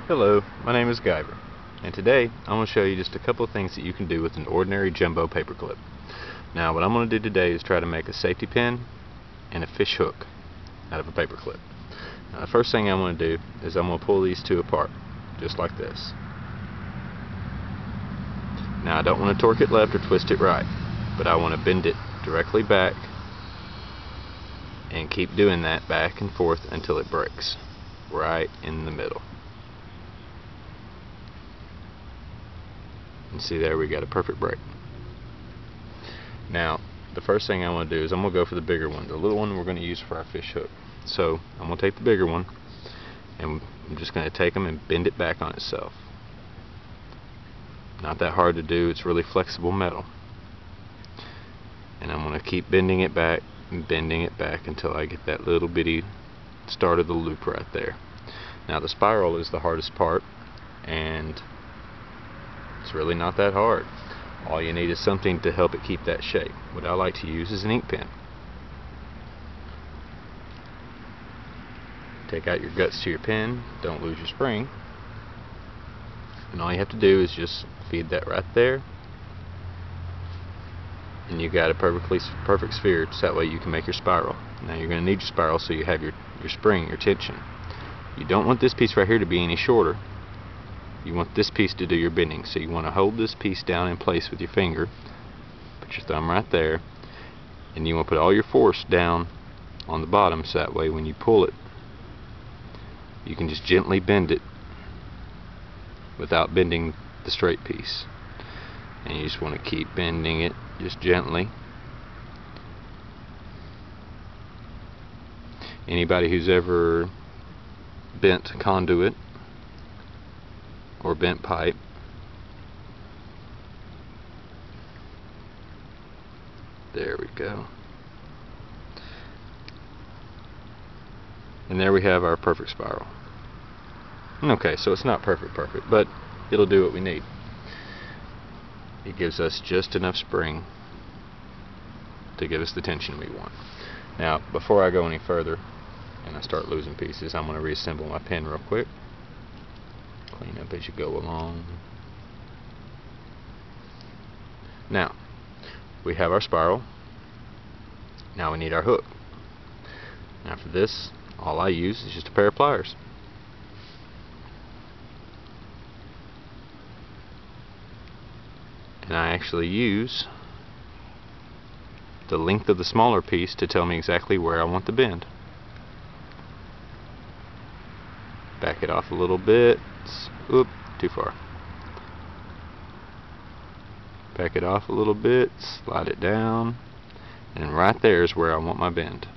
Hello, my name is Gyver, and today I'm going to show you just a couple of things that you can do with an ordinary jumbo paperclip. Now what I'm going to do today is try to make a safety pin and a fish hook out of a paperclip. Now the first thing I'm going to do is I'm going to pull these two apart, just like this. Now I don't want to torque it left or twist it right, but I want to bend it directly back and keep doing that back and forth until it breaks, right in the middle. And see there, we got a perfect break. Now the first thing I want to do is I'm going to go for the bigger one. The little one we're going to use for our fish hook. So I'm going to take the bigger one and I'm just going to take them and bend it back on itself. Not that hard to do, it's really flexible metal. And I'm going to keep bending it back and bending it back until I get that little bitty start of the loop right there. Now the spiral is the hardest part, and it's really not that hard. All you need is something to help it keep that shape. What I like to use is an ink pen. Take out your guts to your pen, don't lose your spring, and all you have to do is just feed that right there, and you got a perfect sphere, so that way you can make your spiral. Now you're going to need your spiral so you have your spring, your tension. You don't want this piece right here to be any shorter. You want this piece to do your bending, so you want to hold this piece down in place with your finger, put your thumb right there, and you want to put all your force down on the bottom, so that way when you pull it you can just gently bend it without bending the straight piece. And you just want to keep bending it just gently. Anybody who's ever bent conduit or bent pipe, there we go. And there we have our perfect spiral. Okay, so it's not perfect, but it'll do what we need. It gives us just enough spring to give us the tension we want. Now, before I go any further and I start losing pieces, I'm going to reassemble my pen real quick. Clean up as you go along. Now, we have our spiral. Now we need our hook. Now for this, all I use is just a pair of pliers. And I actually use the length of the smaller piece to tell me exactly where I want the bend. Back it off a little bit. Oop, too far. Back it off a little bit, slide it down, and right there is where I want my bend.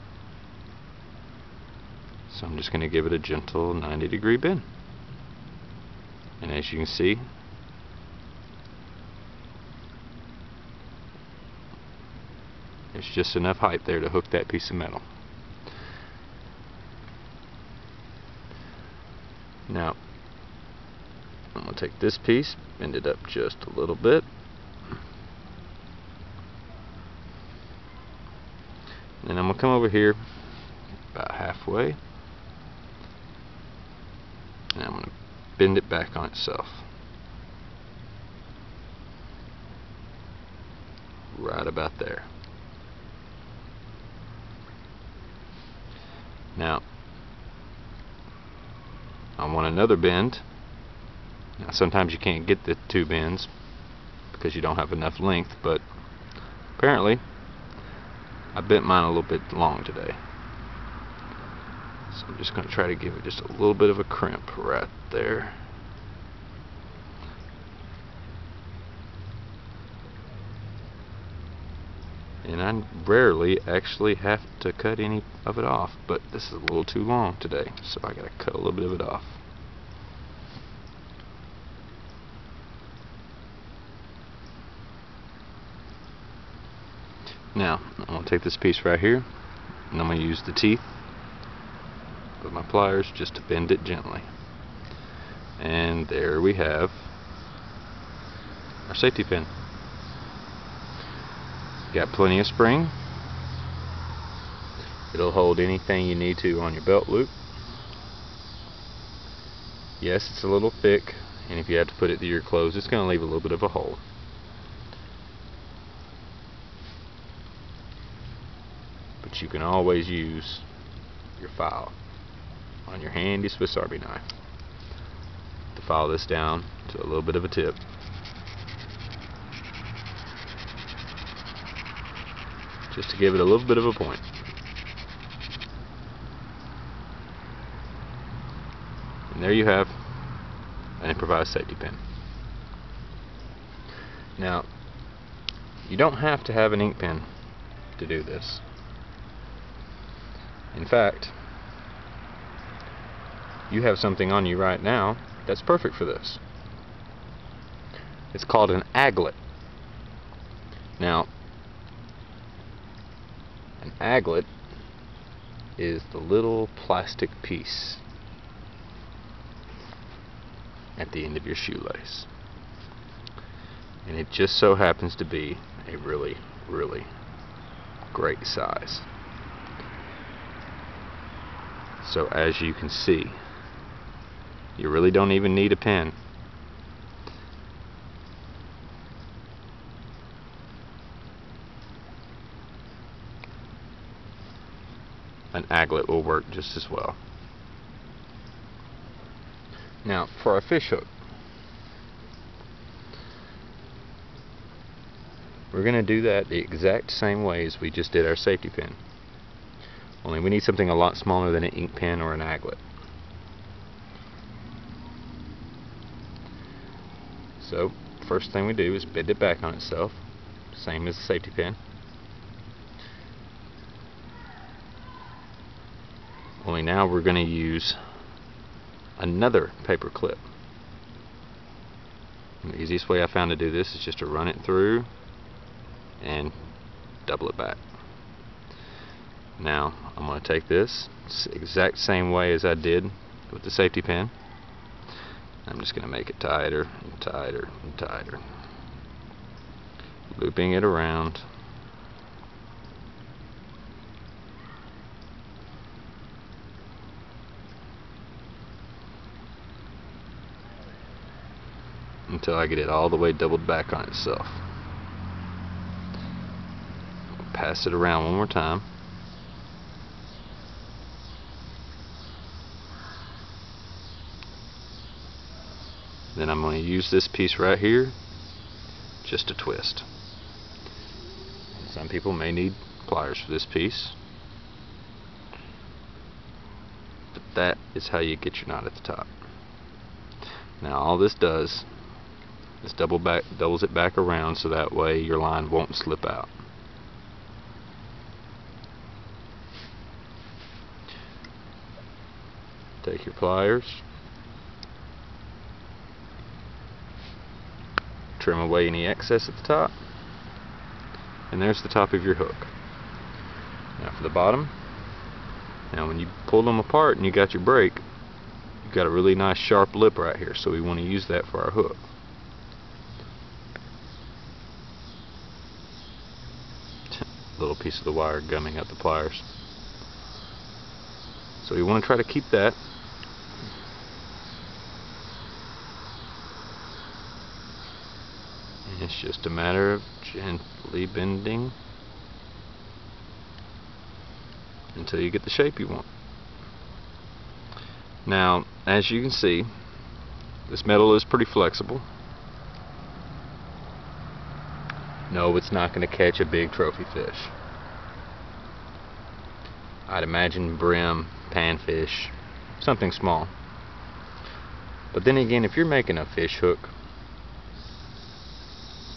So I'm just going to give it a gentle 90-degree bend. And as you can see, there's just enough height there to hook that piece of metal. Now, I'm going to take this piece, bend it up just a little bit. And I'm going to come over here about halfway. And I'm going to bend it back on itself. Right about there. Now, I want another bend. Now sometimes you can't get the two bends because you don't have enough length, but apparently I bent mine a little bit long today. So I'm just going to try to give it just a little bit of a crimp right there. And I rarely actually have to cut any of it off, but this is a little too long today, so I gotta cut a little bit of it off. Now, I'm going to take this piece right here, and I'm going to use the teeth of my pliers just to bend it gently. And there we have our safety pin. Got plenty of spring. It'll hold anything you need to on your belt loop. Yes, it's a little thick, and if you have to put it through your clothes, it's going to leave a little bit of a hole. But you can always use your file on your handy Swiss Army knife to file this down to a little bit of a tip. Just to give it a little bit of a point. And there you have an improvised safety pin. Now, you don't have to have an ink pen to do this. In fact, you have something on you right now that's perfect for this. It's called an aglet. Now, an aglet is the little plastic piece at the end of your shoelace. And it just so happens to be a really, really great size. So as you can see, you really don't even need a pen. An aglet will work just as well. Now, for our fish hook, we're going to do that the exact same way as we just did our safety pin. Only we need something a lot smaller than an ink pen or an aglet. So, first thing we do is bend it back on itself, same as the safety pin. Only now we're going to use another paper clip. The easiest way I found to do this is just to run it through and double it back. Now I'm going to take this exact same way as I did with the safety pin. I'm just going to make it tighter and tighter and tighter, looping it around. Until I get it all the way doubled back on itself. Pass it around one more time. Then I'm going to use this piece right here just to twist. Some people may need pliers for this piece, but that is how you get your knot at the top. Now all this does is doubles it back around so that way your line won't slip out. Take your pliers, trim away any excess at the top, and there's the top of your hook. Now for the bottom, now when you pull them apart and you got your break, you've got a really nice sharp lip right here, so we want to use that for our hook. Little piece of the wire gumming up the pliers. So we want to try to keep that. And it's just a matter of gently bending until you get the shape you want. Now, as you can see, this metal is pretty flexible. No, it's not going to catch a big trophy fish. I'd imagine brim, panfish, something small. But then again, if you're making a fish hook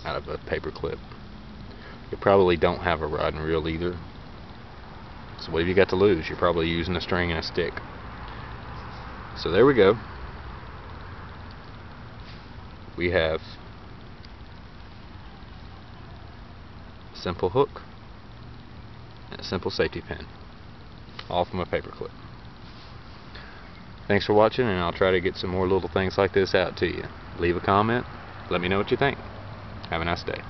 out of a paper clip, you probably don't have a rod and reel either. So what have you got to lose? You're probably using a string and a stick. So there we go. We have a simple hook and a simple safety pin, all from a paper clip. Thanks for watching, and I'll try to get some more little things like this out to you. Leave a comment, let me know what you think. Have a nice day.